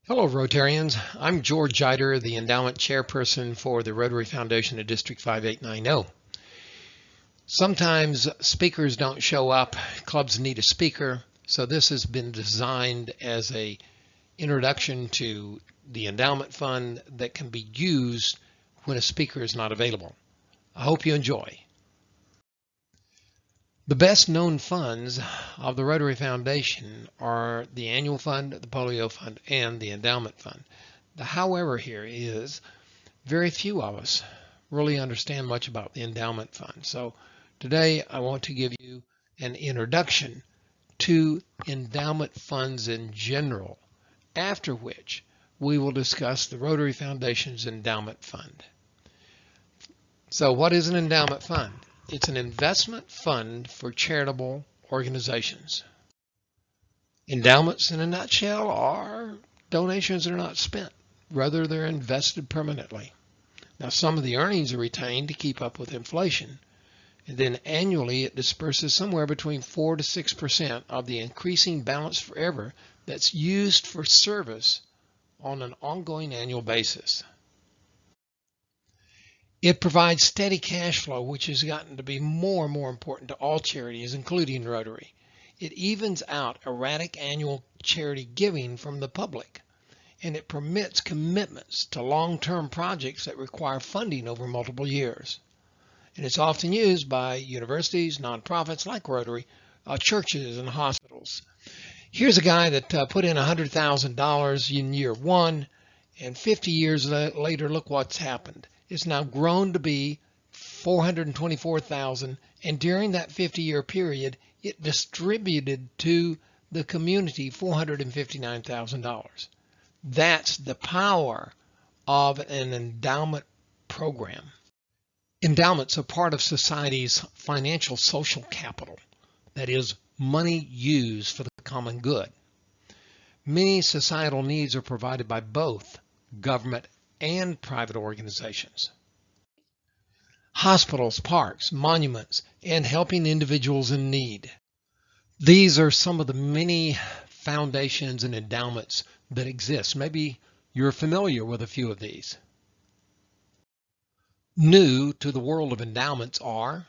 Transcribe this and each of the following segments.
Hello, Rotarians. I'm George Yeiter, the Endowment Chairperson for the Rotary Foundation of District 5890. Sometimes speakers don't show up, clubs need a speaker, so this has been designed as an introduction to the endowment fund that can be used when a speaker is not available. I hope you enjoy. The best known funds of the Rotary Foundation are the annual fund, the polio fund, and the endowment fund. The however here is very few of us really understand much about the endowment fund. So today I want to give you an introduction to endowment funds in general, after which we will discuss the Rotary Foundation's endowment fund. So what is an endowment fund? It's an investment fund for charitable organizations. Endowments, in a nutshell, are donations that are not spent. Rather, they're invested permanently. Now, some of the earnings are retained to keep up with inflation, and then annually it disperses somewhere between 4 to 6% of the increasing balance forever that's used for service on an ongoing annual basis. It provides steady cash flow, which has gotten to be more and more important to all charities, including Rotary. It evens out erratic annual charity giving from the public, and it permits commitments to long-term projects that require funding over multiple years. And it's often used by universities, nonprofits like Rotary, churches, and hospitals. Here's a guy that put in $100,000 in year one, and 50 years later, look what's happened. It's now grown to be $424,000, and during that 50-year period, it distributed to the community $459,000. That's the power of an endowment program. Endowments are part of society's financial social capital, that is, money used for the common good. Many societal needs are provided by both government and private organizations. Hospitals, parks, monuments, and helping individuals in need. These are some of the many foundations and endowments that exist. Maybe you're familiar with a few of these. New to the world of endowments are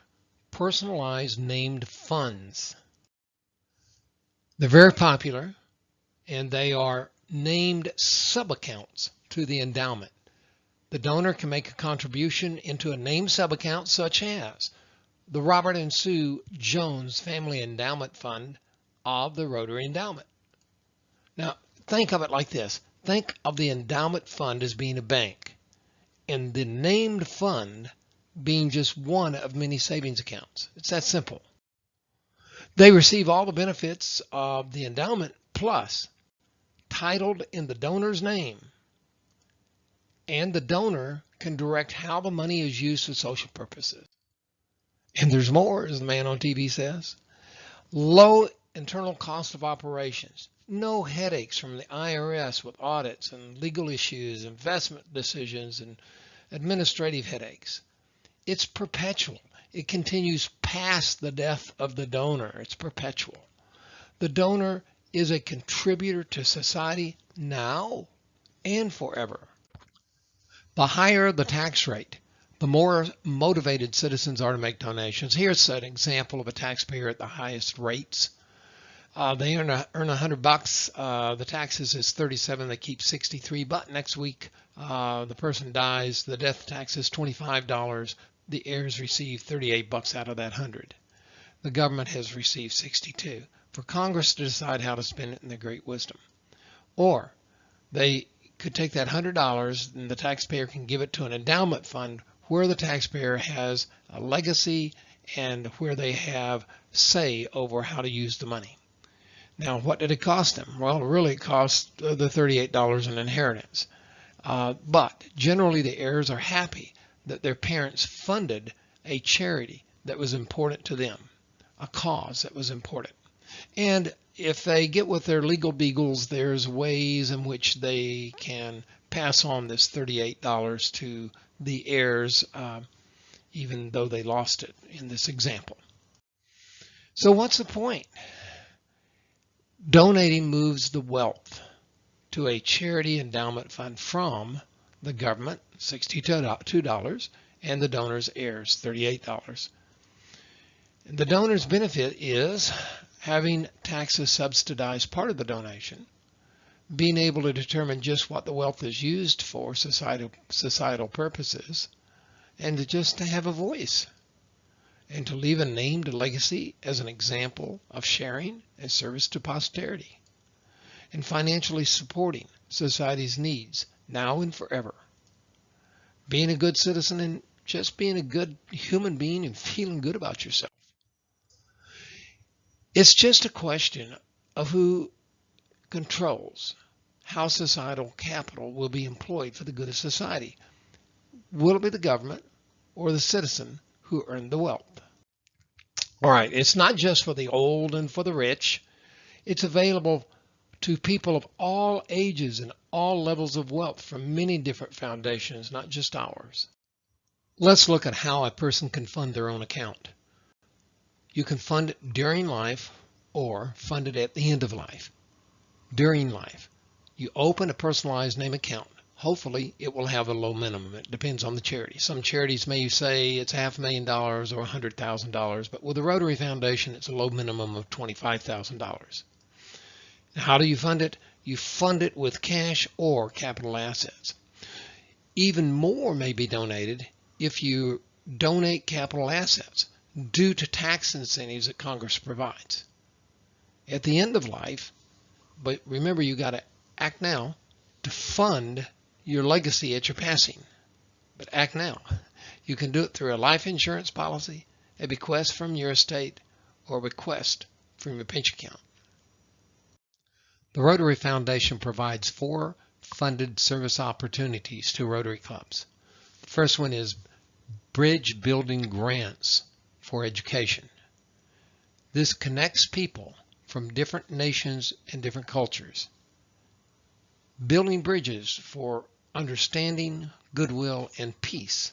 personalized named funds. They're very popular, and they are named sub-accounts to the endowment. The donor can make a contribution into a named subaccount such as the Robert and Sue Jones Family Endowment Fund of the Rotary Endowment. Now, think of it like this. Think of the endowment fund as being a bank, and the named fund being just one of many savings accounts. It's that simple. They receive all the benefits of the endowment plus titled in the donor's name, and the donor can direct how the money is used for social purposes. And there's more, as the man on TV says. Low internal cost of operations. No headaches from the IRS with audits and legal issues, investment decisions, and administrative headaches. It's perpetual. It continues past the death of the donor. It's perpetual. The donor is a contributor to society now and forever. The higher the tax rate, the more motivated citizens are to make donations. Here's an example of a taxpayer at the highest rates. They earn $100. The taxes is $37. They keep $63. But next week, the person dies. The death tax is $25. The heirs receive $38 out of that $100. The government has received $62. For Congress to decide how to spend it in their great wisdom. Or they could take that $100 and the taxpayer can give it to an endowment fund where the taxpayer has a legacy and where they have say over how to use the money. Now, what did it cost them? Well, really it cost the $38 in inheritance. But generally the heirs are happy that their parents funded a charity that was important to them, a cause that was important. And if they get with their legal beagles, there's ways in which they can pass on this $38 to the heirs, even though they lost it in this example. So what's the point? Donating moves the wealth. to a charity endowment fund from the government, $62, and the donor's heirs, $38. The donor's benefit is having taxes subsidize part of the donation, being able to determine just what the wealth is used for societal purposes, and to have a voice, and to leave a named legacy as an example of sharing and service to posterity, and financially supporting society's needs now and forever. Being a good citizen and just being a good human being and feeling good about yourself. It's just a question of who controls how societal capital will be employed for the good of society. Will it be the government or the citizen who earned the wealth? All right, it's not just for the old and for the rich. It's available to people of all ages and all levels of wealth from many different foundations, not just ours. Let's look at how a person can fund their own account. You can fund it during life or fund it at the end of life. During life, you open a personalized name account. Hopefully, it will have a low minimum. It depends on the charity. Some charities may say it's $500,000 or $100,000, but with the Rotary Foundation, it's a low minimum of $25,000. How do you fund it? You fund it with cash or capital assets. Even more may be donated if you donate capital assets due to tax incentives that Congress provides. At the end of life, but remember, you got to act now to fund your legacy at your passing. But act now. You can do it through a life insurance policy, a bequest from your estate, or a bequest from your pension account. The Rotary Foundation provides 4 funded service opportunities to Rotary clubs. The first one is bridge building grants for education. This connects people from different nations and different cultures, building bridges for understanding, goodwill, and peace.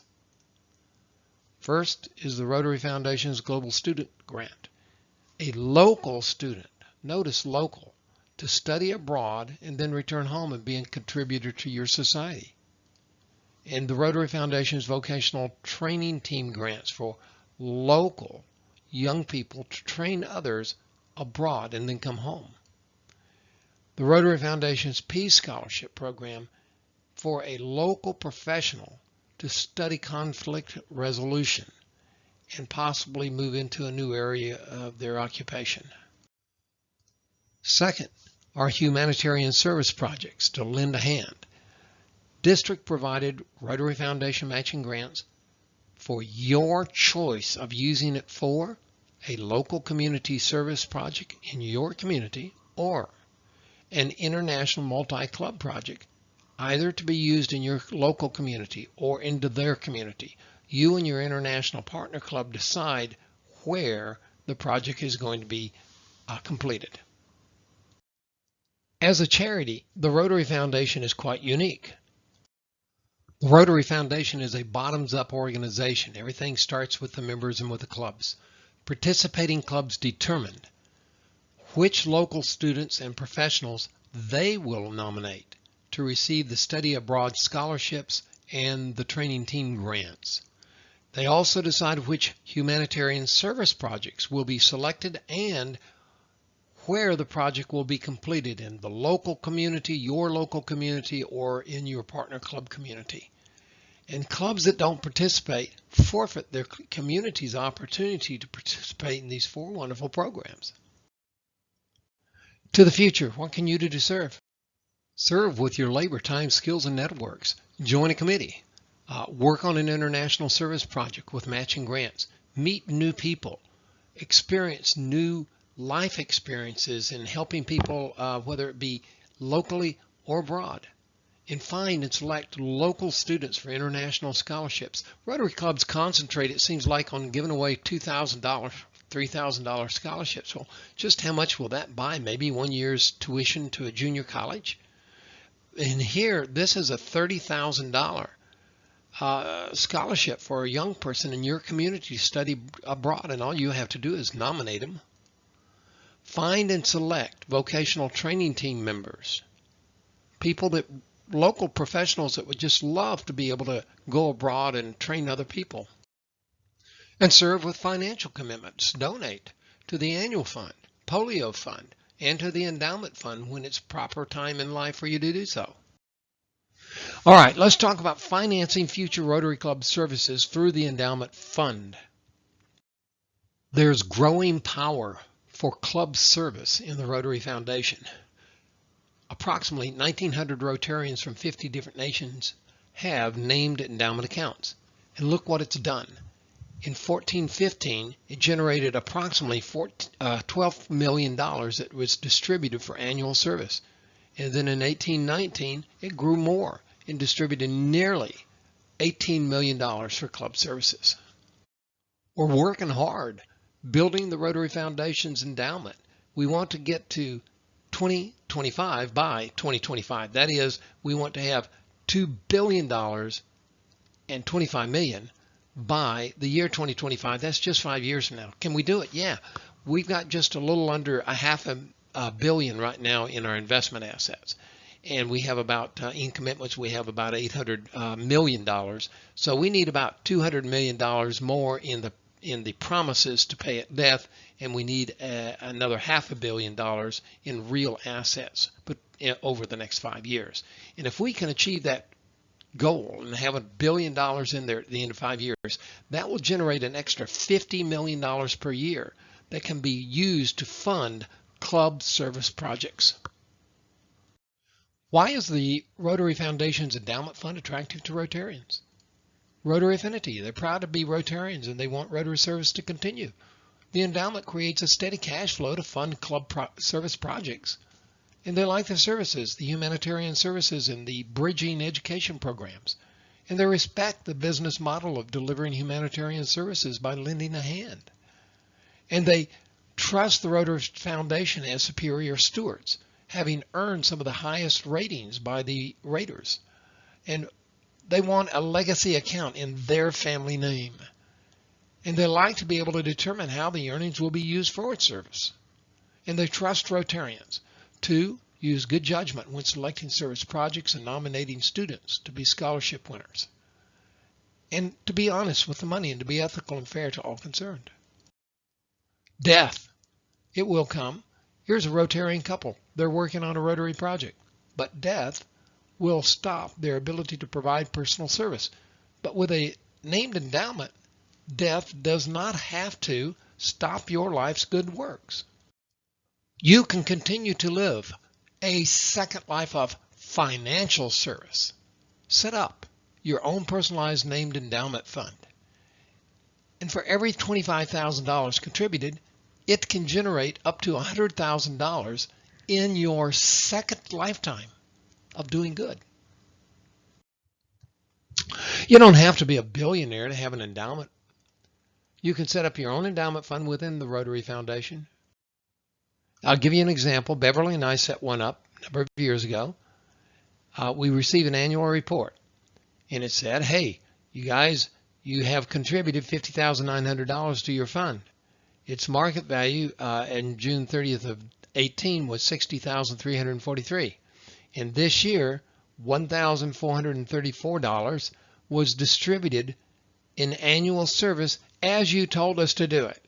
First is the Rotary Foundation's Global Student Grant. A local student, notice local, to study abroad and then return home and be a contributor to your society. And the Rotary Foundation's Vocational Training Team grants for local young people to train others abroad and then come home. The Rotary Foundation's Peace Scholarship Program for a local professional to study conflict resolution and possibly move into a new area of their occupation. Second, are humanitarian service projects to lend a hand. District-provided Rotary Foundation matching grants for your choice of using it for a local community service project in your community or an international multi-club project, either to be used in your local community or into their community. You and your international partner club decide where the project is going to be completed. As a charity, the Rotary Foundation is quite unique. The Rotary Foundation is a bottoms-up organization. Everything starts with the members and with the clubs. Participating clubs determine which local students and professionals they will nominate to receive the study abroad scholarships and the training team grants. They also decide which humanitarian service projects will be selected and where the project will be completed in the local community, your local community, or in your partner club community. And clubs that don't participate forfeit their community's opportunity to participate in these 4 wonderful programs. To the future, what can you do to serve? Serve with your labor, time, skills, and networks. Join a committee. Work on an international service project with matching grants. Meet new people. Experience new life experiences in helping people, whether it be locally or abroad. And find and select local students for international scholarships. Rotary clubs concentrate, it seems like, on giving away $2,000, $3,000 scholarships. Well, just how much will that buy? Maybe 1 year's tuition to a junior college? And here, this is a $30,000 scholarship for a young person in your community to study abroad, and all you have to do is nominate them. Find and select vocational training team members people that local professionals that would just love to be able to go abroad and train other people. And serve with financial commitments. Donate to the annual fund, polio fund, and to the endowment fund when it's proper time in life for you to do so. All right, let's talk about financing future Rotary Club services through the endowment fund. There's growing power for club service in the Rotary Foundation. Approximately 1,900 Rotarians from 50 different nations have named endowment accounts. And look what it's done. In 14-15, it generated approximately $12 million that was distributed for annual service. And then in 18-19, it grew more and distributed nearly $18 million for club services. We're working hard building the Rotary Foundation's endowment. We want to get to 2025 by 2025. That is, we want to have $2 billion and $25 million by the year 2025. That's just 5 years from now. Can we do it? Yeah. We've got just a little under $500 million right now in our investment assets. And we have about, in commitments, we have about $800 million. So we need about $200 million more in the promises to pay at death, and we need another $500 million in real assets over the next 5 years. And if we can achieve that goal and have $1 billion in there at the end of 5 years, that will generate an extra $50 million per year that can be used to fund club service projects. Why is the Rotary Foundation's endowment fund attractive to Rotarians? Rotary affinity. They're proud to be Rotarians and they want Rotary service to continue. The endowment creates a steady cash flow to fund club service projects. And they like the services, the humanitarian services and the bridging education programs. And they respect the business model of delivering humanitarian services by lending a hand. And they trust the Rotary Foundation as superior stewards, having earned some of the highest ratings by the raters. And they want a legacy account in their family name. And they like to be able to determine how the earnings will be used for its service. And they trust Rotarians to use good judgment when selecting service projects and nominating students to be scholarship winners. And to be honest with the money and to be ethical and fair to all concerned. Death. It will come. Here's a Rotarian couple. They're working on a Rotary project. But death will stop their ability to provide personal service. But with a named endowment, death does not have to stop your life's good works. You can continue to live a second life of financial service. Set up your own personalized named endowment fund. And for every $25,000 contributed, it can generate up to $100,000 in your second lifetime of doing good. You don't have to be a billionaire to have an endowment. You can set up your own endowment fund within the Rotary Foundation. I'll give you an example. Beverly and I set one up a number of years ago. We received an annual report, and it said, hey, you guys, you have contributed $50,900 to your fund. Its market value in June 30th of 18 was $60,343. And this year, $1,434 was distributed in annual service as you told us to do it.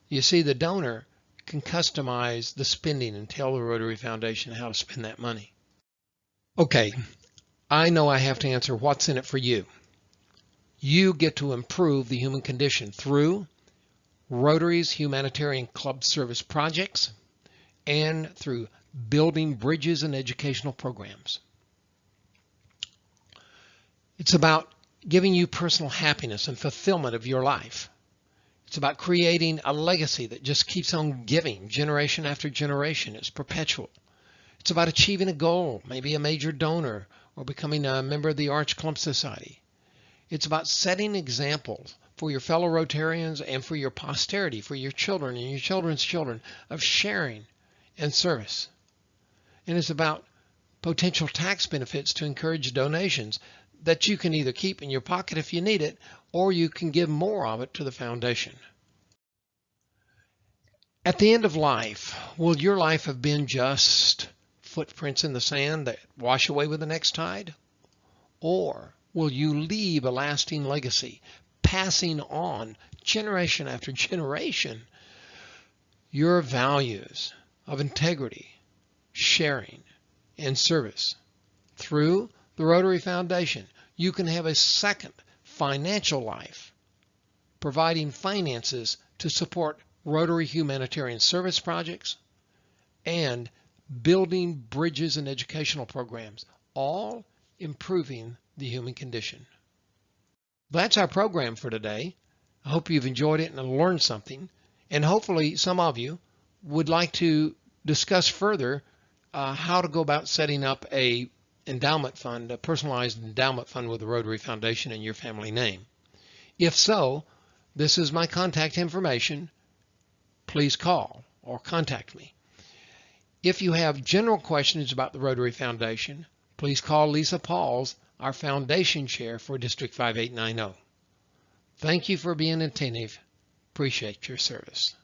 You see, the donor can customize the spending and tell the Rotary Foundation how to spend that money. Okay, I know I have to answer what's in it for you. You get to improve the human condition through Rotary's humanitarian club service projects and through building bridges and educational programs. It's about giving you personal happiness and fulfillment of your life. It's about creating a legacy that just keeps on giving generation after generation. It's perpetual. It's about achieving a goal, maybe a major donor or becoming a member of the Arch Clump Society. It's about setting examples for your fellow Rotarians and for your posterity, for your children and your children's children, of sharing and service. And it's about potential tax benefits to encourage donations that you can either keep in your pocket if you need it, or you can give more of it to the foundation. At the end of life, will your life have been just footprints in the sand that wash away with the next tide? Or will you leave a lasting legacy, passing on generation after generation your values of integrity, sharing, and service? Through the Rotary Foundation, you can have a second financial life, providing finances to support Rotary humanitarian service projects and building bridges and educational programs, all improving the human condition. That's our program for today. I hope you've enjoyed it and learned something, and hopefully some of you would like to discuss further how to go about setting up a endowment fund, a personalized endowment fund with the Rotary Foundation in your family name. If so, this is my contact information. Please call or contact me. If you have general questions about the Rotary Foundation, please call Lisa Pauls, our Foundation Chair for District 5890. Thank you for being attentive. Appreciate your service.